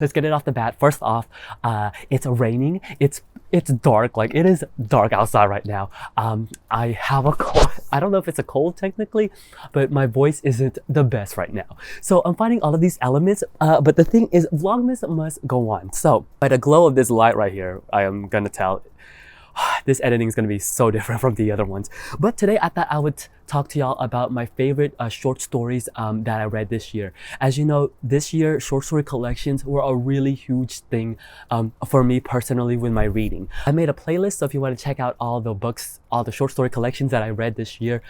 Let's get it off the bat. First off, it's raining. It's dark. Like, it is dark outside right now. I have a cold. I don't know if it's a cold technically, but my voice isn't the best right now. So I'm finding all of these elements. But the thing is, Vlogmas must go on. So by the glow of this light right here, I am gonna tell. This editing is going to be so different from the other ones. But today I thought I would talk to y'all about my favorite short stories that I read this year. As you know, this year short story collections were a really huge thing for me personally with my reading. I made a playlist, so if you want to check out all the books, all the short story collections that I read this year,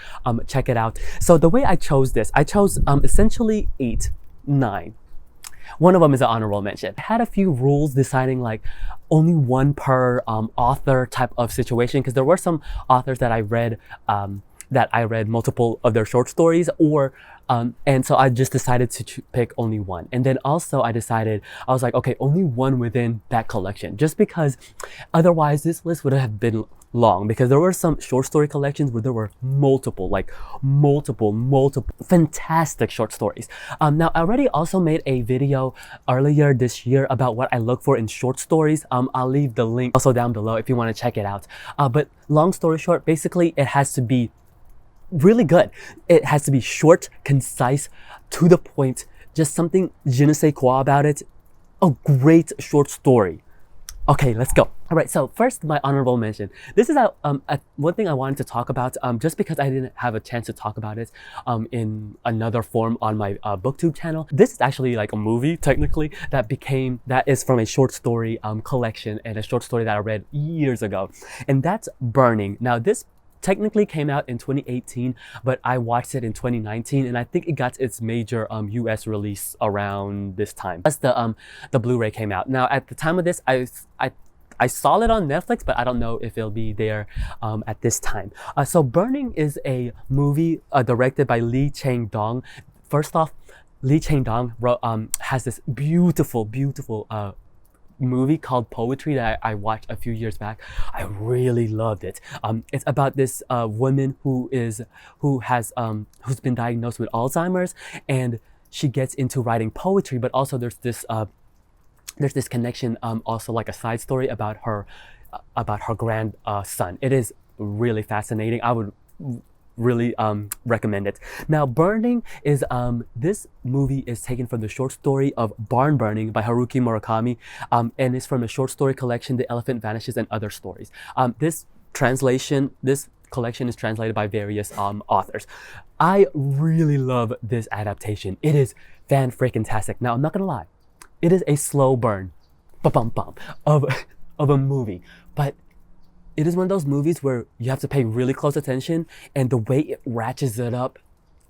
check it out. So the way I chose this, I chose essentially 8, 9. One of them is an honorable mention. I had a few rules deciding like only one per author type of situation, because there were some authors that I read multiple of their short stories, or and so I just decided to pick only one. And then also I was like, okay, only one within that collection, just because otherwise this list would have been long, because there were some short story collections where there were multiple fantastic short stories. Now I already also made a video earlier this year about what I look for in short stories. I'll leave the link also down below if you want to check it out. But long story short, basically it has to be really good. It has to be short, concise, to the point, just something je ne sais quoi about it. A great short story. Okay, let's go. All right, so first, my honorable mention. This is one thing I wanted to talk about, just because I didn't have a chance to talk about it in another form on my booktube channel. This is actually like a movie, technically, that is from a short story collection, and a short story that I read years ago. And that's Burning. Now, this technically came out in 2018, but I watched it in 2019, and I think it got its major US release around this time. That's the Blu-ray came out. Now at the time of this, I saw it on Netflix, but I don't know if it'll be there at this time. So Burning is a movie directed by Lee Chang-dong. First off, Lee Chang-dong has this beautiful movie called Poetry that I watched a few years back. I really loved it. It's about this woman who's been diagnosed with Alzheimer's, and she gets into writing poetry, but also there's this connection, also like a side story about her grandson. It is really fascinating. I would really recommend it. Now, Burning is this movie is taken from the short story of Barn Burning by Haruki Murakami, and it's from a short story collection, The Elephant Vanishes and Other Stories. This collection is translated by various authors. I really love this adaptation. It is fan-freaking-tastic. Now, I'm not gonna lie, it is a slow burn of a movie, but it is one of those movies where you have to pay really close attention, and the way it ratchets it up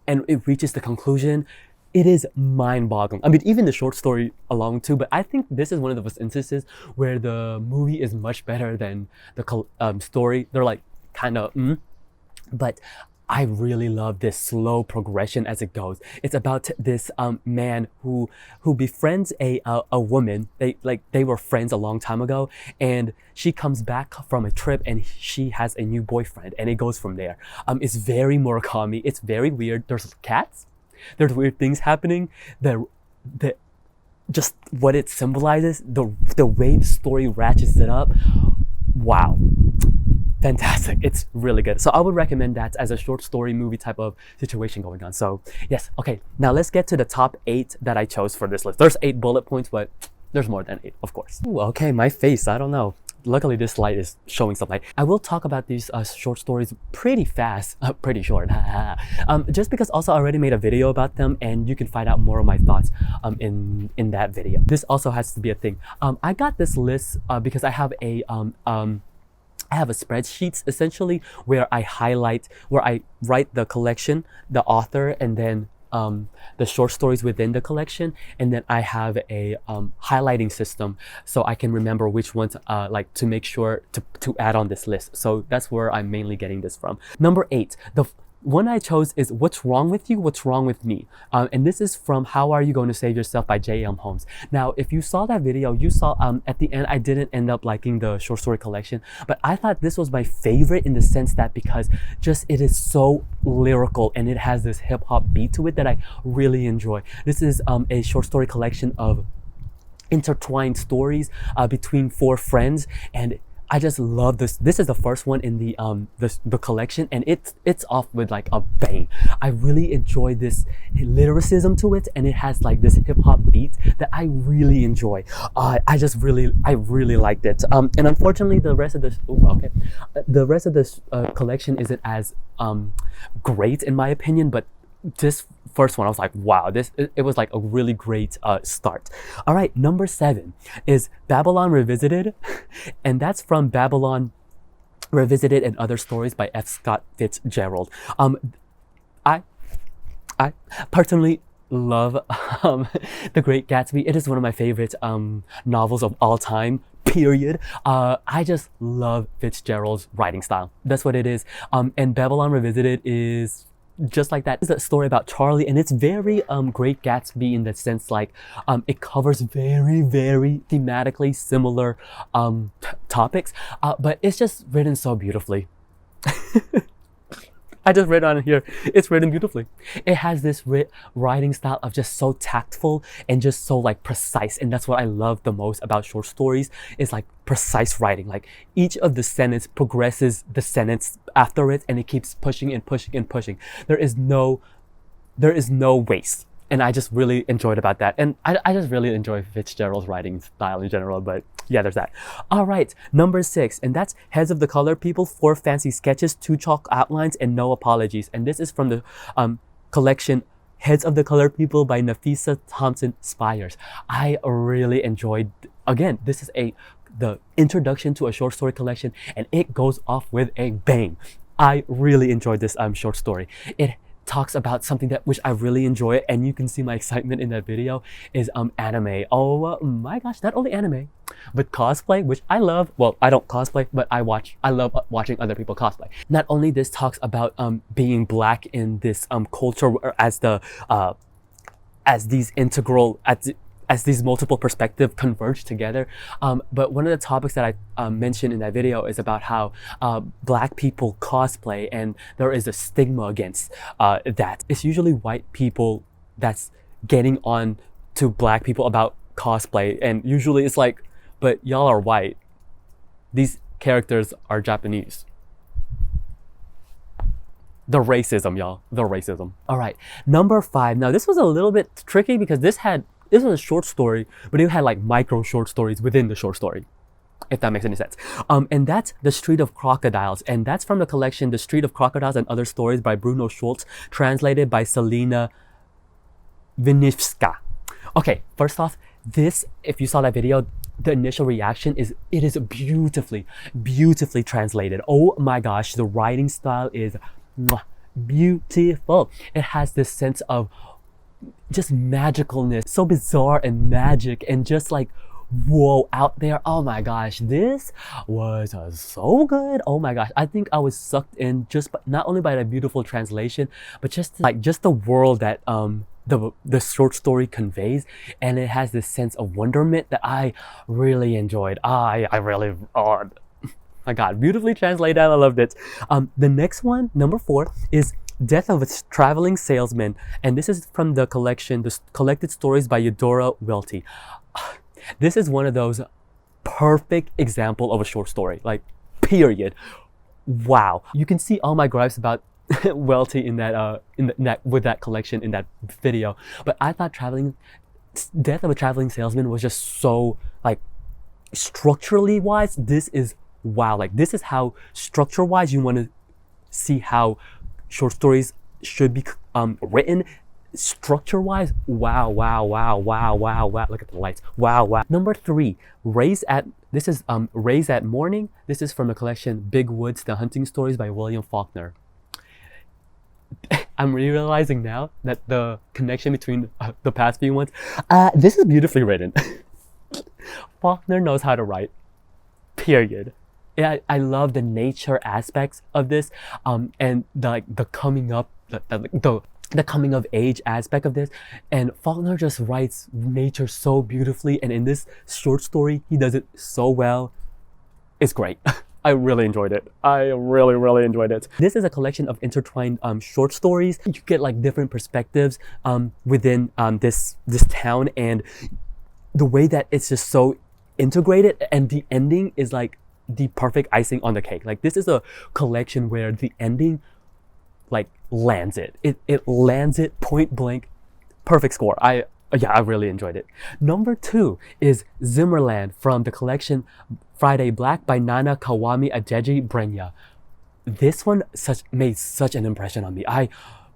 and it reaches the conclusion, it is mind-boggling. I mean, even the short story alone too, but I think this is one of those instances where the movie is much better than the story. They're like kind of, but I really love this slow progression as it goes. It's about this man who befriends a woman. They were friends a long time ago, and she comes back from a trip and she has a new boyfriend, and it goes from there. It's very Murakami. It's very weird. There's cats. There's weird things happening. Just what it symbolizes, the way the story ratchets it up. Wow. Fantastic. It's really good. So I would recommend that as a short story movie type of situation going on. So yes. Okay. Now let's get to the top 8 that I chose for this list. There's 8 bullet points, but there's more than 8, of course. Ooh, okay. My face. I don't know. Luckily this light is showing some light. I will talk about these short stories pretty fast, pretty short. Just because also I already made a video about them, and you can find out more of my thoughts in that video. This also has to be a thing. I got this list because I have a spreadsheet essentially where I write the collection, the author, and then the short stories within the collection, and then I have a highlighting system so I can remember which ones like to make sure to add on this list. So that's where I'm mainly getting this from. Number 8, the one I chose is What's Wrong With You, What's Wrong With Me? And this is from How Are You Going to Save Yourself by J.M. Holmes. Now, if you saw that video, you saw at the end, I didn't end up liking the short story collection, but I thought this was my favorite in the sense that because just it is so lyrical and it has this hip hop beat to it that I really enjoy. This is a short story collection of intertwined stories between four friends, and I just love this. This is the first one in the collection, and it's off with like a bang. I really enjoy this lyricism to it, and it has like this hip hop beat that I really enjoy. I really liked it. And unfortunately, the rest of the collection isn't as great in my opinion, but this first one I was like, wow, it was like a really great start. All right, number 7 is Babylon Revisited, and that's from Babylon Revisited and Other Stories by F. Scott Fitzgerald. I personally love The Great Gatsby. It is one of my favorite novels of all time, period. I just love Fitzgerald's writing style. That's what it is. And Babylon Revisited is just like that. It's a story about Charlie, and it's very Great Gatsby in the sense like it covers very thematically similar topics, but it's just written so beautifully. I just read on here, it's written beautifully. It has this writing style of just so tactful and just so like precise, and that's what I love the most about short stories, is like precise writing. Like each of the sentence progresses the sentence after it, and it keeps pushing and pushing and pushing. There is no waste. And I just really enjoyed about that. And I just really enjoy Fitzgerald's writing style in general, but yeah, there's that. All right, number 6, and that's Heads of the Colored People, 4 Fancy Sketches, 2 Chalk Outlines, and No Apologies. And this is from the collection Heads of the Colored People by Nafisa Thompson Spires. I really enjoyed, again, this is the introduction to a short story collection, and it goes off with a bang. I really enjoyed this short story. It talks about something which I really enjoy, and you can see my excitement in that video, is anime. Oh my gosh, not only anime, but cosplay, which I love. Well, I don't cosplay, but I love watching other people cosplay. Not only this talks about being black in this culture as these multiple perspectives converge together. But one of the topics that I mentioned in that video is about how black people cosplay, and there is a stigma against that. It's usually white people that's getting on to black people about cosplay, and usually it's like, but y'all are white. These characters are Japanese. The racism, y'all. The racism. All right, number 5. Now this was a little bit tricky because this was a short story, but it had like micro short stories within the short story, if that makes any sense. And that's The Street of Crocodiles, and that's from the collection The Street of Crocodiles and Other Stories by Bruno Schultz, translated by Selena Vinivska. Okay, first off, this, if you saw that video, the initial reaction is it is beautifully translated. Oh my gosh, the writing style is beautiful. It has this sense of just magicalness, so bizarre and magic, and just like, whoa, out there. Oh my gosh, this was so good. Oh my gosh, I think I was sucked in just not only by the beautiful translation, but just the world that the short story conveys, and it has this sense of wonderment that I really enjoyed. I really, oh my god, beautifully translated. I loved it. The next one, number 4, is Death of a Traveling Salesman, and this is from the collection The Collected Stories by Eudora Welty. This is one of those perfect example of a short story, like, period. Wow, you can see all my gripes about Welty in that with that collection in that video, but I thought Death of a Traveling Salesman was just so, like, structurally wise, this is wow. Like, this is how structure wise you want to see how short stories should be written, structure wise. Wow. Look at the lights. Wow. Number 3, Raised at Morning. This is from the collection Big Woods, The Hunting Stories by William Faulkner. I'm realizing now that the connection between the past few ones, this is beautifully written. Faulkner knows how to write, period. I love the nature aspects of this, and the coming up, the coming of age aspect of this. And Faulkner just writes nature so beautifully, and in this short story, he does it so well. It's great. I really enjoyed it. I really enjoyed it. This is a collection of intertwined short stories. You get like different perspectives within this town, and the way that it's just so integrated, and the ending is like the perfect icing on the cake. Like, this is a collection where the ending like lands it. It lands it point blank. Perfect score. I really enjoyed it. Number 2 is Zimmerland from the collection Friday Black by Nana Kawami Ajeji Brenya. This one made such an impression on me. I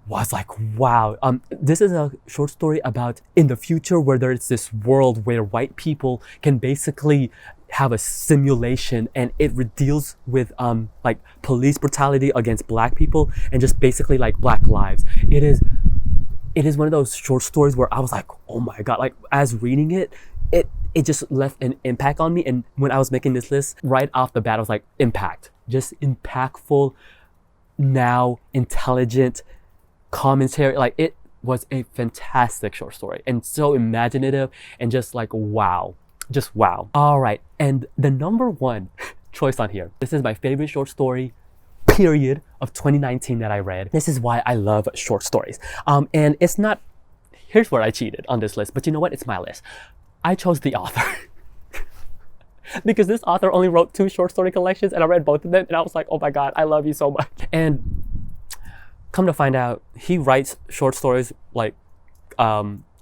was like, wow. This is a short story about in the future where there's this world where white people can basically have a simulation, and it deals with like police brutality against black people and just basically like black lives. It is one of those short stories where I was like, oh my god, like as reading it just left an impact on me. And when I was making this list, right off the bat, I was like, impact. Just impactful, now intelligent commentary. Like, it was a fantastic short story and so imaginative and just like wow. Just wow. All right, and the number 1 choice on here. This is my favorite short story, period, of 2019 that I read. This is why I love short stories. And it's not, here's where I cheated on this list, but you know what? It's my list. I chose the author. Because this author only wrote 2 short story collections, and I read both of them, and I was like, oh my god, I love you so much. And come to find out, he writes short stories like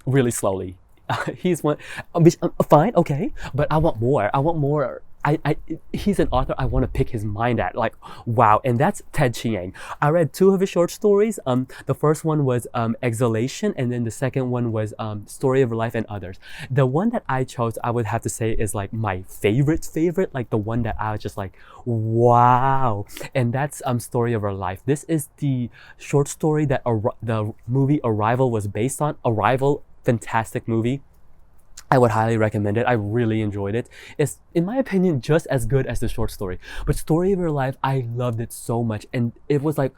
really slowly. He's one, which fine, okay, but I want more. I want more. He's an author I want to pick his mind at. Like, wow. And that's Ted Chiang. I read 2 of his short stories. The first one was Exhalation, and then the second one was Story of Your Life and Others. The one that I chose, I would have to say, is like my favorite, like the one that I was just like, wow. And that's Story of Your Life. This is the short story that the movie Arrival was based on. Arrival, fantastic movie. I would highly recommend it. I really enjoyed it. It's, in my opinion, just as good as the short story. But Story of Your Life, I loved it so much. And it was like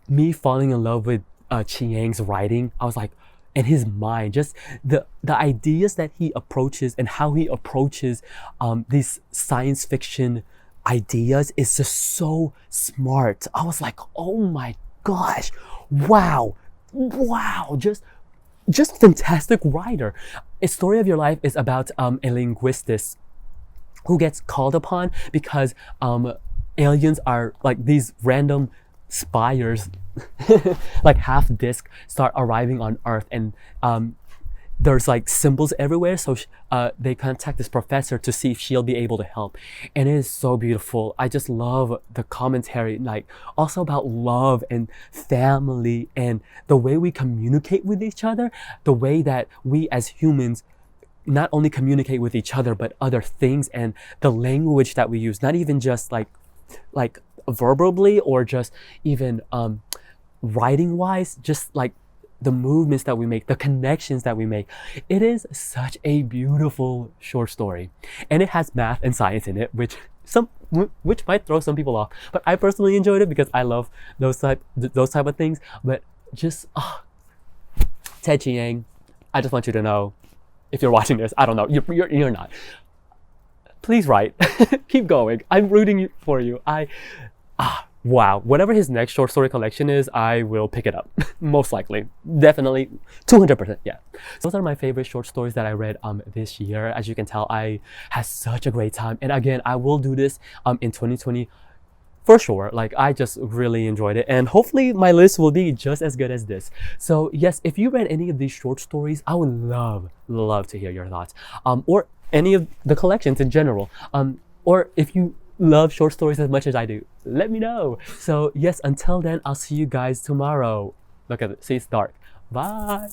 me falling in love with Chiang's writing. I was like, and his mind, just the ideas that he approaches and how he approaches these science fiction ideas is just so smart. I was like, oh my gosh, wow, just fantastic writer. A Story of Your Life is about a linguist who gets called upon because aliens are like these random spires, like half disc, start arriving on Earth, and there's like symbols everywhere. So they contact this professor to see if she'll be able to help. And it is so beautiful. I just love the commentary, like also about love and family and the way we communicate with each other, the way that we as humans not only communicate with each other, but other things, and the language that we use, not even just like verbally or just even writing wise, just like the movements that we make, the connections that we make. It is such a beautiful short story, and it has math and science in it, which might throw some people off. But I personally enjoyed it because I love those type of things. But just Ted Chiang, I just want you to know, if you're watching this, I don't know, you're not. Please write. Keep going. I'm rooting for you. Wow, whatever his next short story collection is, I will pick it up. Most likely. Definitely. 200%. Yeah. Those are my favorite short stories that I read this year. As you can tell, I had such a great time. And again, I will do this in 2020 for sure. Like, I just really enjoyed it. And hopefully my list will be just as good as this. So yes, if you read any of these short stories, I would love to hear your thoughts. Or any of the collections in general. Or if you love short stories as much as I do, let me know. So yes, until then, I'll see you guys tomorrow. Look at it, see, it's dark. Bye.